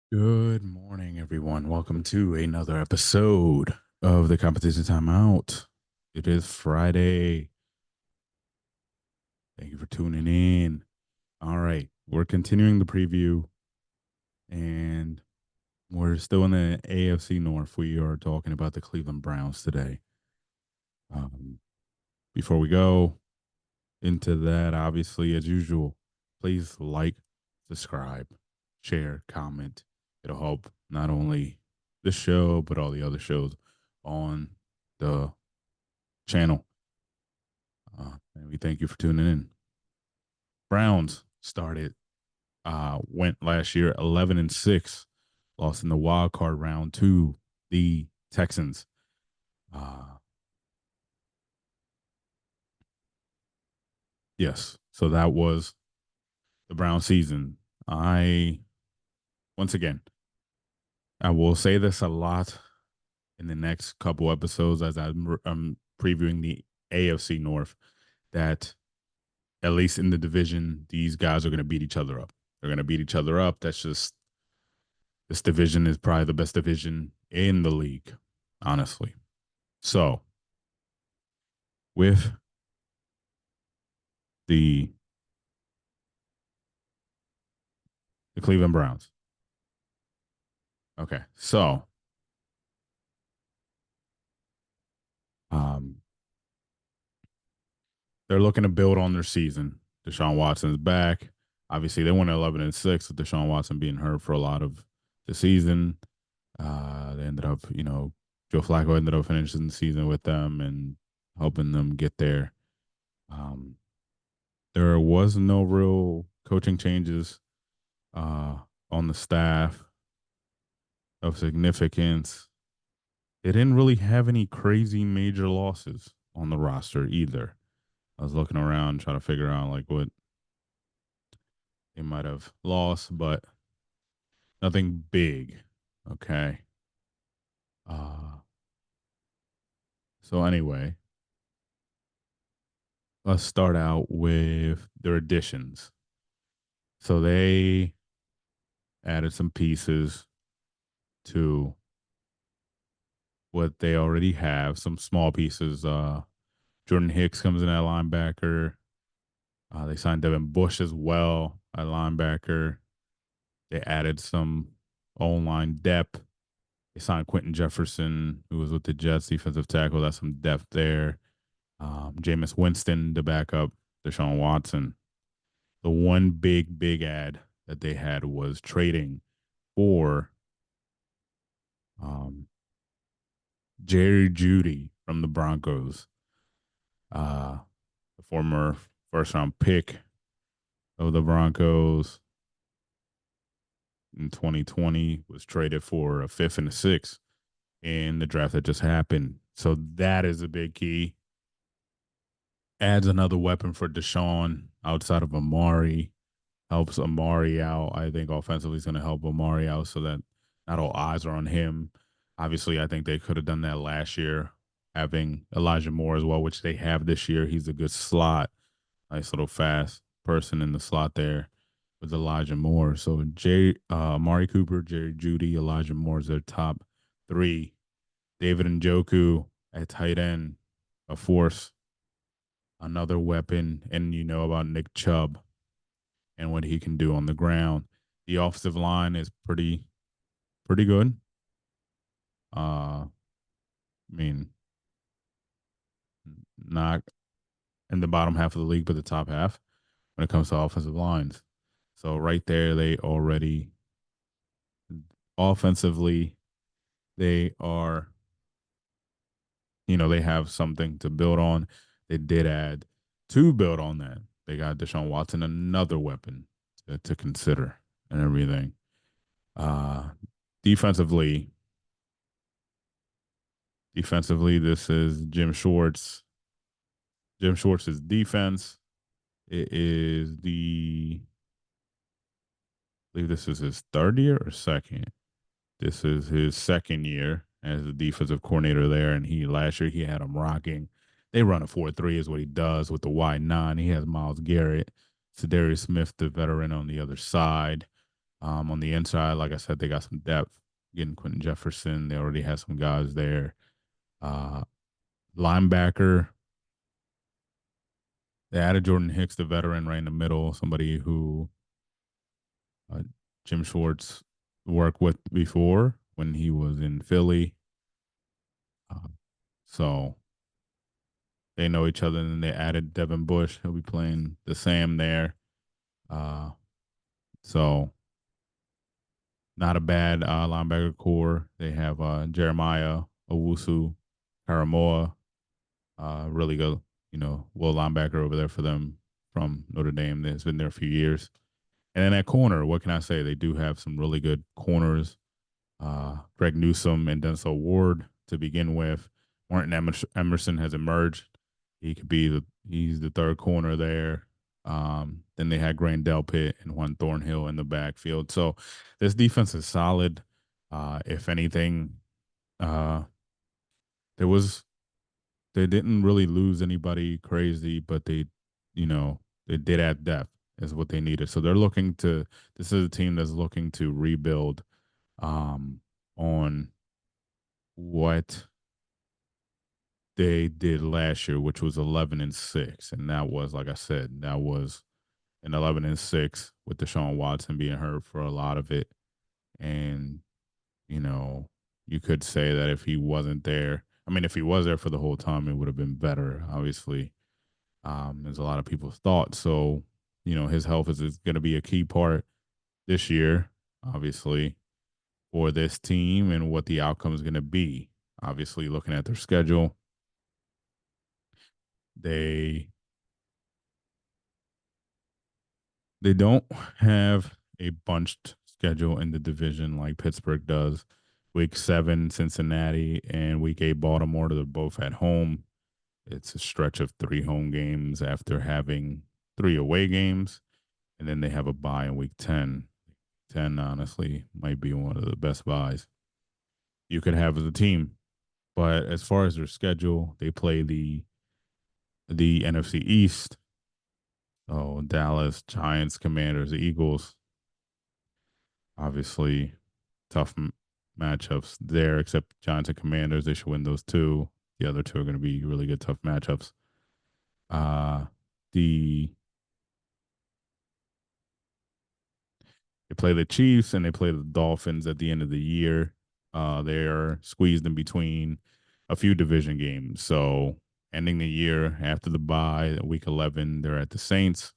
Good morning, everyone. Welcome to another episode of the Competition Timeout. It is Friday. Thank you for tuning in. All right, we're continuing the preview, and we're still in the AFC North. We are talking about the Cleveland Browns today. Um, Before we go into that, obviously, as usual, please like, subscribe, share, comment. It'll help not only this show, but all the other shows on the channel. And we thank you for tuning in. Browns went last year 11-6, lost in the wild card round to the Texans. Uh, yes, so that was the Brown season. I once again, I will say this a lot in the next couple episodes as I'm previewing the AFC North, that at least in the division, these guys are going to beat each other up. They're going to beat each other up. That's just, this division is probably the best division in the league, honestly. So with the the Cleveland Browns. Okay, so um, they're looking to build on their season. Deshaun Watson's back. Obviously, they went 11-6 with Deshaun Watson being hurt for a lot of the season. They ended up, Joe Flacco ended up finishing the season with them and helping them get there. Um, there was no real coaching changes uh, on the staff of significance. They didn't really have any crazy major losses on the roster either. I was looking around trying to figure out like what they might have lost, but nothing big. Okay. Uh, so anyway, let's start out with their additions. So they added some pieces to what they already have, some small pieces. Jordan Hicks comes in at linebacker. They signed Devin Bush as well at linebacker. They added some O-line depth. They signed Quentin Jefferson, who was with the Jets, defensive tackle. That's some depth there. Jameis Winston to back up Deshaun Watson. The one big ad that they had was trading for um, Jerry Judy from the Broncos, uh, the former first round pick of the Broncos in 2020, was traded for a fifth and a sixth in the draft that just happened. So that is a big key. Adds another weapon for Deshaun outside of Amari, helps Amari out. I think offensively is going to help Amari out so that not all eyes are on him. Obviously, I think they could have done that last year, having Elijah Moore as well, which they have this year. He's a good slot, nice little fast person in the slot there with Elijah Moore. So Amari Cooper, Jerry Judy, Elijah Moore is their top three. David Njoku at tight end, a force, another weapon, and you know about Nick Chubb and what he can do on the ground. The offensive line is pretty good. I mean, not in the bottom half of the league, but the top half when it comes to offensive lines. So right there, they already offensively they are, they have something to build on. They did add to build on that. They got Deshaun Watson, another weapon to consider and everything. Uh, defensively, this is Jim Schwartz. Jim Schwartz's defense. It is I believe this is his third year or second. This is his second year as the defensive coordinator there, and he last year he had him rocking. They run a 4-3 is what he does with the wide nine. He has Miles Garrett, Sedarius Smith, the veteran on the other side. On the inside, like I said, they got some depth. Getting Quentin Jefferson, they already have some guys there. Uh, Linebacker, they added Jordan Hicks, the veteran, right in the middle, somebody who uh, Jim Schwartz worked with before when he was in Philly. Uh, so they know each other. And then they added Devin Bush. He'll be playing the Sam there. Uh, so not a bad linebacker core. They have Jeremiah Owusu, Karamoa, really good, will linebacker over there for them from Notre Dame. That's been there a few years. And then at corner, what can I say? They do have some really good corners. Greg Newsome and Denzel Ward to begin with. Martin Emerson has emerged. He's the third corner there. Then they had Grant Delpit and Juan Thornhill in the backfield. So this defense is solid. If anything, uh, there was they didn't really lose anybody crazy, but they did add depth is what they needed. So they're looking to this is a team that's looking to rebuild um on what they did last year, which was 11-6. And that was, like I said, that was an 11-6 with Deshaun Watson being hurt for a lot of it. And, you know, you could say that if he wasn't there, I mean, if he was there for the whole time, it would have been better, obviously. There's a lot of people's thoughts. So, his health is going to be a key part this year, obviously, for this team and what the outcome is going to be. Obviously, looking at their schedule, they they don't have a bunched schedule in the division like Pittsburgh does. Week 7, Cincinnati, and week 8, Baltimore. They're both at home. It's a stretch of 3 home games after having 3 away games, and then they have a bye in week 10. 10, honestly, might be one of the best buys you could have as a team. But as far as their schedule, they play the NFC East. Oh, Dallas, Giants, Commanders, Eagles. Obviously, tough matchups there, except Giants and Commanders. They should win those two. The other two are going to be really good, tough matchups. Uh, the They play the Chiefs and they play the Dolphins at the end of the year. They are squeezed in between a few division games. So ending the year after the bye, week 11, they're at the Saints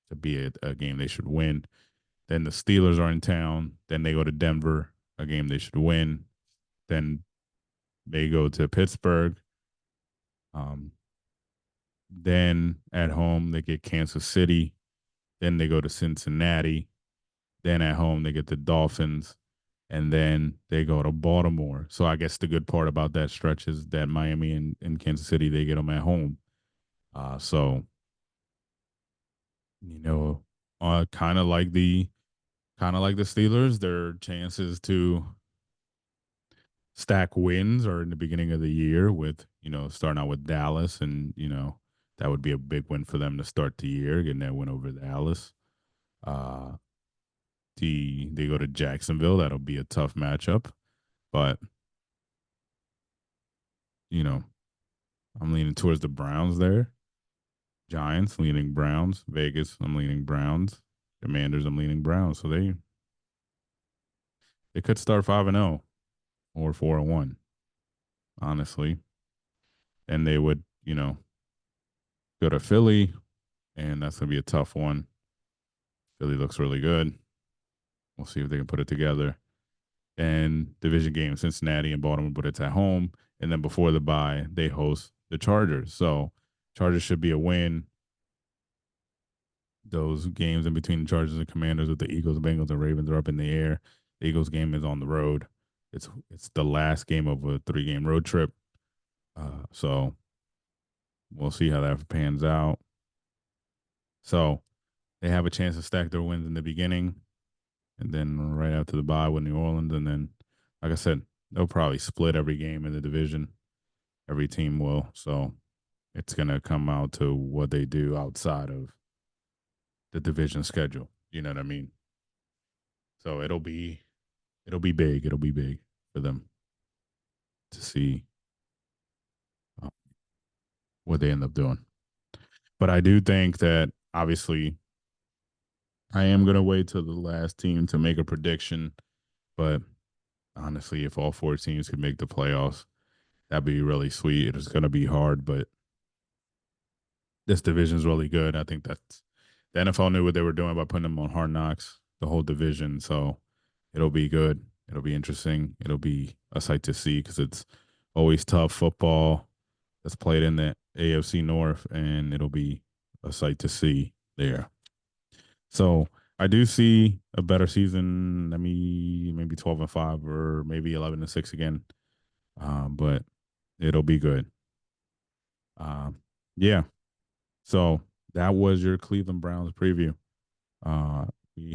to be a game they should win. Then the Steelers are in town. Then they go to Denver, a game they should win. Then they go to Pittsburgh. Um, then at home, they get Kansas City. Then they go to Cincinnati. Then at home, they get the Dolphins. And then they go to Baltimore. So I guess the good part about that stretch is that Miami and Kansas City, they get them at home. So, you know, kind of like the Steelers, their chances to stack wins are in the beginning of the year with, starting out with Dallas. And, that would be a big win for them to start the year, getting that win over Dallas. Uh, they go to Jacksonville. That'll be a tough matchup. But, you know, I'm leaning towards the Browns there. Giants leaning Browns. Vegas, I'm leaning Browns. Commanders, I'm leaning Browns. So they could start 5-0 or 4-1, honestly. And they would, go to Philly, and that's gonna be a tough one. Philly looks really good. We'll see if they can put it together. And division game, Cincinnati and Baltimore, but it's at home. And then before the bye, they host the Chargers. So Chargers should be a win. Those games in between the Chargers and Commanders with the Eagles, Bengals, and Ravens are up in the air. The Eagles game is on the road. It's the last game of a 3-game road trip. So we'll see how that pans out. So they have a chance to stack their wins in the beginning, and then right after the bye with New Orleans, and then, like I said, they'll probably split every game in the division. Every team will. So it's gonna come out to what they do outside of the division schedule. You know what I mean? So it'll be big. It'll be big for them to see uh, what they end up doing. But I do think that obviously I am gonna wait till the last team to make a prediction. But honestly, if all four teams could make the playoffs, that'd be really sweet. It's gonna be hard, but this division's really good. I think that's the NFL knew what they were doing by putting them on Hard Knocks, the whole division. So it'll be good. It'll be interesting. It'll be a sight to see because it's always tough football that's played in the AFC North, and it'll be a sight to see there. So I do see a better season. I mean, maybe 12-5 or maybe 11-6 again. But it'll be good. Yeah. So that was your Cleveland Browns preview. Uh, we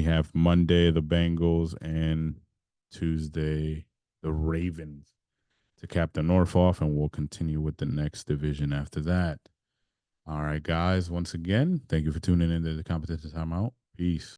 have Monday the Bengals and Tuesday the Ravens to cap the North off, and we'll continue with the next division after that. All right, guys. Once again, thank you for tuning into the Competition Timeout. Peace.